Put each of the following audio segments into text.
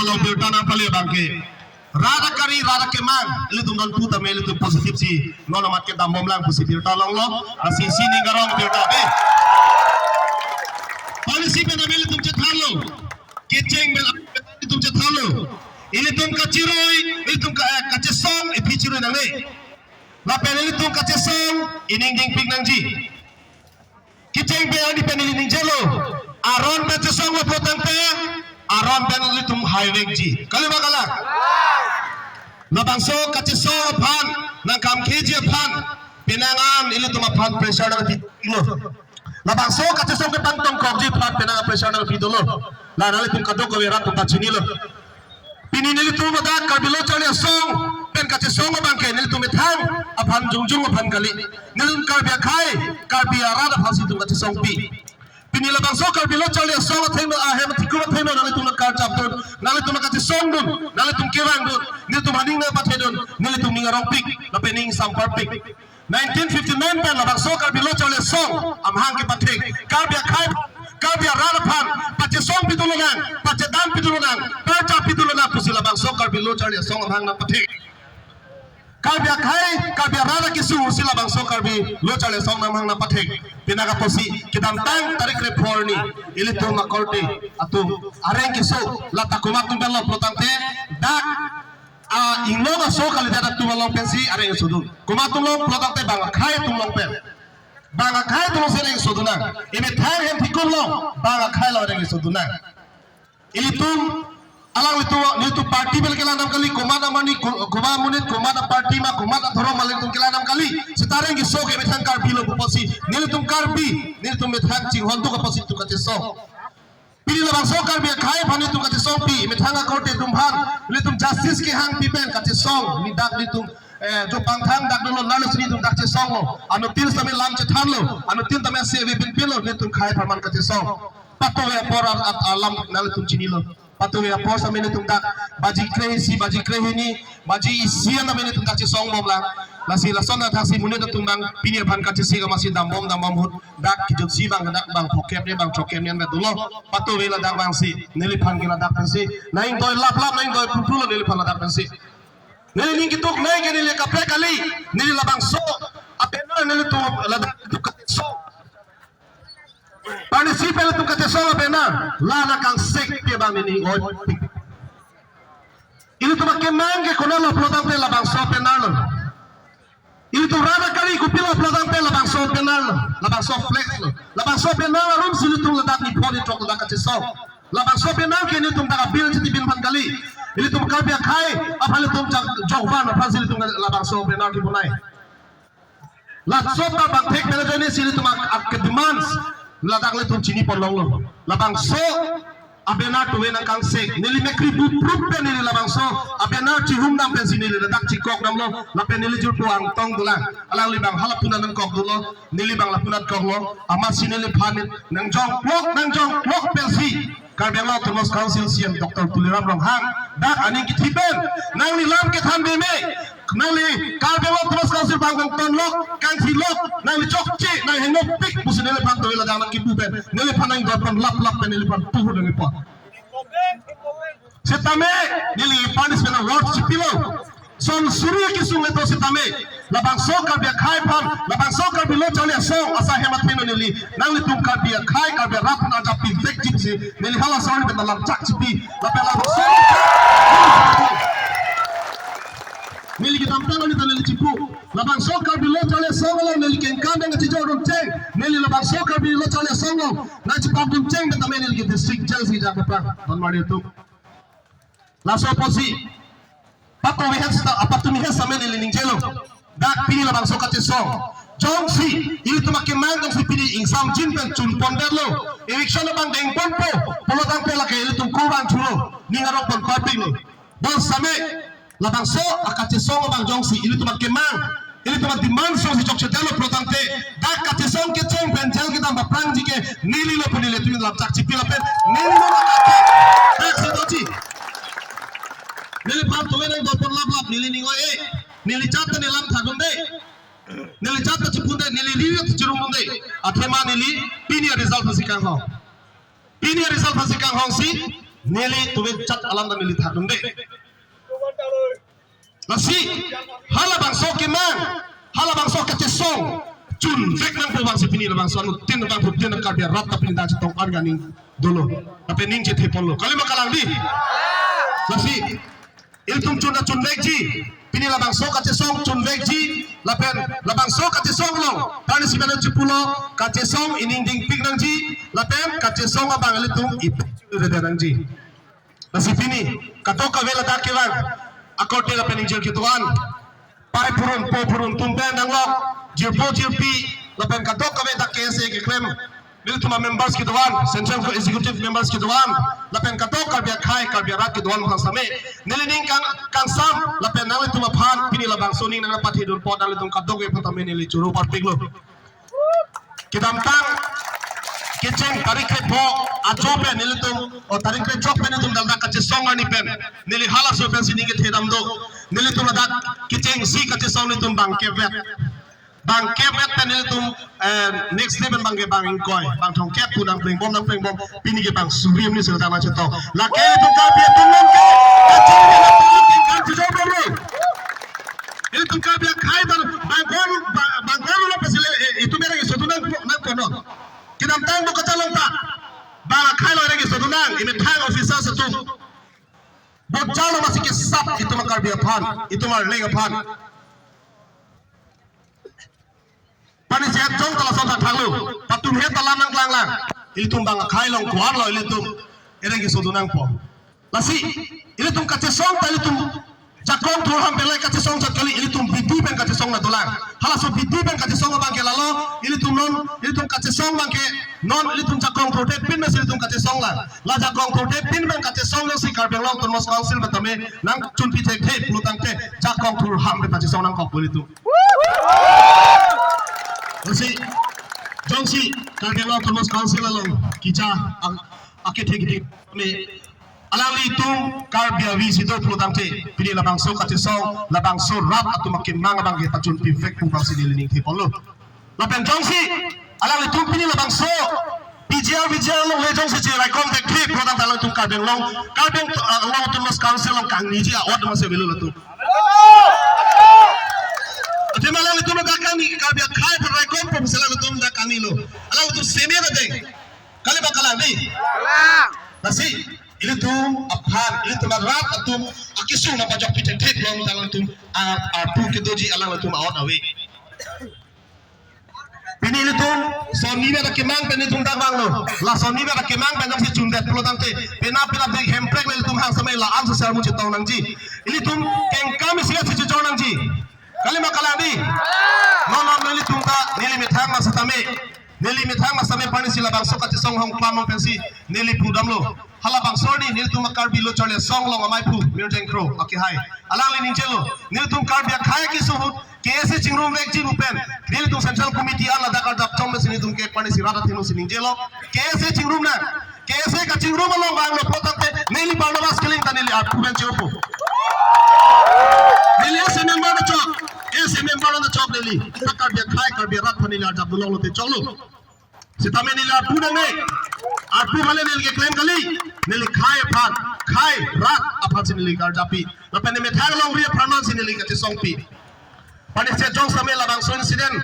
lo bertanam kali bangke rada kari rada kemang ili tum non puta me ili tum positif si non amat ke dambom lang positif tolong lo asi sini garong berta be polisi pe na me ili tum cethalo keceng bel ili tum cethalo ili tum kaciroi ili tum kacesong ipiciroi nang le la pe ili tum kacesong ining ding ping nang ji keceng be ani pe ili ning jelo aron pe cesong lo potante aron ben litum highway ji kali bagala labangso kaciso phan nang kam kheji phan penangan ilitum phan pressure na lo labangso kaciso ke pantong kok ji phan penangan pressure na bidolo la na litum kadok ko era tuta chini lo pini nilitum da kabilo chale song pen kaciso ma bangke nilitum thang aphan jungjung aphan kali nilum karbia khai karbia ra da phasi tum kaciso pi pini labang sokar bilo chale song thema ahem tikuma thema nale tum kar chapton nale tum kati song dun nale tum kirang dun nile tum aning na patedon nile tum ningarong pik na pening sampar pik 1959 pen labang sokar bilo chale song amhang ke patek karbia khai karbia rarapan pace song pitulungan pace dan pitulungan perca pitulungan pusi labang sokar bilo chale song amhang na patek kabia khai kabia rara kisu sila bang sokar bi lo chale song namang na pathek pinaga posi kidam tang tarik reporni ili to ma korte atu areng kisu lata kumak tum belo protante dak a inloga sokal dada tu long pensi areng sudu kumak tum long protante bang khai tum long pen bang khai tum sereng suduna ime thang hem thikum long bang khai lo areng suduna ili tum alang itu parti bel kela enam kali komanda mani komanda munit komanda parti ma komanda thoro malin tum kela enam kali setareng gi so ke betang kar bilo posi nil tum karbi nil tum betang ching hontu ka posi tu ka so pili la bang so kar bi khai bhani tu ka so pi methanga korte tum bhan nil tum justice ke hang pipen ka song ni dak ni tum jo pangthang dak dolo nalos ni tum dak song anu til same lam che thanlo anu tin tame se we bin pilo nil tum khai pharman ka song patowe por alam nal tum chinilo patuloy po sa minitong dak baji krehi ni baji isiya na minitong dak si song mom lang nasi lason na taksi munit na tumbang pinir ban ka si masih dambom hut dak kijut si bang dak bang pokep ni bang chokem ni na dulo patuloy la dak bang si nilipan kila dak si naing doy lap naing doy pupulo nilipan la dak si niling kituk naing nili kapre kali nili labang so apena nilitu la dak so pani sipel tu kate so bena lana kang sek pe bang ni oi ini tu makke mange kono lo plotang pe labang so penalo ini tu rada kali ku pila plotang pe labang so penalo labang so flex lo labang so penalo rum sili tu ladak ni podi tok ladak kate so labang so penalo ke ni tu daga bil ti bin pan kali ini tu kabia khai apale tu jogban apa sili tu labang so penalo ki bunai la so ta bang tek mena jeni sili tu mak ak demands ladak le tum chini polong lo labang so abena tuwe na kang sek nili mekri bu prup pe nili labang so abena chi hum nam pe sini le dak chi kok nam lo la pe nili jur puang tong dulang alang li bang halapuna nan kok dulo nili bang lapunat kok lo ama sini le phanit nang jong plok pe si karbela Thomas Council siam Dr. Tuliram Rong Hang dak ani ki thipen nang ni lam ke than be me nang li karbela Thomas Council bang ton lok kang thi lok nang li chok chi nang henok pik busi nili phan to la dang ki bu ben nili phan nang dapon lap pe nili phan tu hu ngi pot setame nili panis bena word chipilo son suri ki sungai to setame labang sokar bia khai phan labang sokar bilo chale song asa hemat pino nili nang li tum kar bia khai kar bia rap na japi vek jipsi nili hala son bena lam chak chipi lapela so nili kitam tang ni nili chipu labang sokar bilo chale song lo nili ken kan dang chi jodon cheng nili labang sokar bilo chale song lo na chi pam dum cheng beta nili ki district jail si ja pa ton mari tu la so posi pato mi hesa men nili ning jelo dak pini labang sokat song jongsi ini tu makin main jongsi pini insam jin pen chun ponderlo election bang deng pompo polotang pela ke ini tu kuban chulo ningarok pon paping lo bos same labang so akat song bang jongsi ini tu makin main ini tu mak demand so si chok chetelo polotang te dak kat song ke cheng pen jel kita baprang jike nili lo puni le tu lap chak chipila pen nili lo makake dak sedochi nili pam tu nang do pon lap nili ningo nili chat ni lam thagum de nili chat chipunde nili riyo chirum de athema nili pinia result phasi kang hong si nili tuwe chat alam dan nili thakung de lasi hala bangso kimang hala bangso kacesong cun vek nang po bangsi pini bangso anu tin bang po tin ka biar rat tapi ndak tong organing dolo tapi ning je thepon lo kali makalang di lasi il tum cun cun vek ji pini la bangso kacesong cun vek ji lapen la bangso kacesong lo pani si bana cipulo kacesong ining ding pik nang ji lapen kacesong abang ali tum ip de nang ji lasi pini katoka vela dakiwan akote la pening jel kituan pai purun tumpen nang lo jirpi lapen katok kawe dak kese ke klem bil tuma members kituan central executive members kituan lapen katok kabia khai kabia rak kituan bang same nilining kang sam lapen nang tuma phan pini labang soning nang pathi dur pot dal tum katok we phatame nili churu parpiglo kidam tang kitchen tarik ke po ajope nilitum o tarik ke jope nilitum dalda kache songa ni pen nili hala so pen sini ke thedam do nilitum dak kitchen si kache song nilitum bang kevet tan nilitum next level bang ingkoi bang thong kep punang pling bom pini ke bang surim ni sel tama cheto la ke tu ka pia tunam ke kache ni la kan tu jope lo nilitum ka pia khai bang gon lo pesile itu mere ke sotunang nak kono kidam tang bo katalong ta bang khai lo rege sotunang ime thang officer satu bo jalo masih ke sap itu makar dia phan itu mar lega phan pani siat jong tala sonta thanglu patum he tala nang lang ilitum bang khai long kuar lo ilitum rege sotunang po lasi ilitum kache song ta ilitum jakong thur ham belai kache song kali ilitum bidu ben kache song na tulang hala so bidu ben kache song bang ke lalo ilitum kache song bang ke non ilitum jakong thur te pin mes ilitum kache song la jakong thur te pin ben kache song si kar beng long mos council batame nang chun pi te plutang te jakong thur ham be kache song nang kok ilitum si jongsi kar beng long mos council along kicha ake thek me alali tung karbia visi do plutang te pini labang so kache song labang so rap atu makin mang bang kita chun pi vek pung bang si lining te polo lapen jongsi alali tung pini labang so PGR long le jongsi je rai kom te kri plutang talang tung karbeng long tu mas council long kang ni ji a od mas velu tu ate malang tu ga kang ni karbia khai per rai kom pum sela tu da kang ni lo alali tu seme da deng kali bakala ni nasi ilitum aphan ilitum rat atum akisu na pajak piten tek long talang tum arpu kedoji alang tum out away pini ilitum soni be kemang pen ilitum dak bang lo la soni be kemang pen si chundet pelotang te pena big hemprek ilitum hang samai la am sel mu chitong nang ji ilitum keng kami sia si chong nang ji kali makala ni no ilitum ta nili mithang masame pani sila bang sokat song hong pamong pensi nili pudam lo hala bang sorni nil tum kar bilo chole song long amai pu mirjeng kro okay hai alang le ninjelo nil tum kar bia khai ki su kese chingrum vek ji rupen nil tum central committee ala da kar dap chom me sini tum ke pani sirada thinu sini ninjelo kese chingrum na kese ka chingrum long bang lo potate nili barnabas killing ta nili atu ben chopo nili ese member na chok ese member na chok nili ta kar bia khai kar bia rat pani la dap long lo te cholo sitame nili atu na me atu hale nili ke claim kali nili khai phan khai rat aphan sin nili kar japi lapane me thang long ria pharman sin nili ka song pi pane se jong same la bang so incident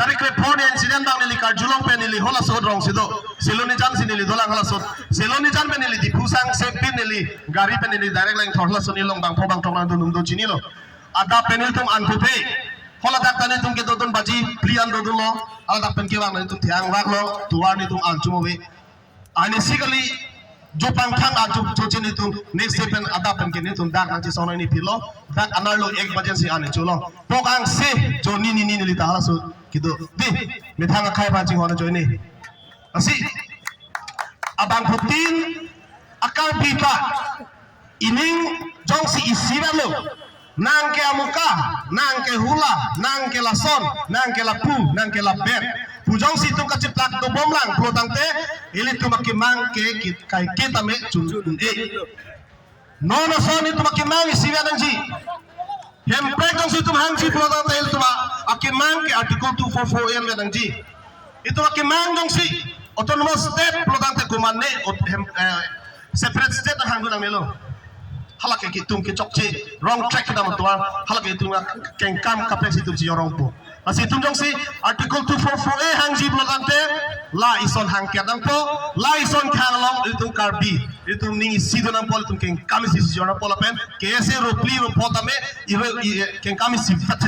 tarik re phone incident bang nili kar julong pe nili hola so rong sido seloni jan sin nili dolang hola so seloni jan pe nili difusang se pin nili gari pe nili direct line thorla so nilong bang phobang tong dun do chinilo ada penil tum an phe hola dak tani tum ke dodon baji plian dodon lo ala dak pen ke bang ni tum thiang wak lo tuar ni tum an chumowe ani sikali jo pangthang a jo chini tum next step ada pen ke ni tum dak nang chi sonai ni philo dak anar lo 1 bajen si ane chulo pokang se jo ni li ta hala so kido di me thang khai ba chi hona joini asi abang putin akal pipa ining jong si isiba lo nang ke amuka nang ke hula nang ke lason nang ke lapu nang ke labet pujong si tu kaciplak tu bomlang pelotang te ili tu makimang ke kai kita me chun nono son itu makimang isiwa nangji hemprek dong si tu hangji pelotang te ili tu makimang ke artikel 244 yang nangji itu makimang dong si autonomous state pelotang te kumane separate state na hanggu na melo halak ke tum ke chokche wrong track na motwa halak ke tum keng kam kapek si tum si yorong po asi tum jong si article 244A hangji blogante la ison hang ke dang po la ison khang long itu karbi itu ning sido nang pol tum keng kam si yorong po la pen ke ese ro pli ro potame keng kam si fat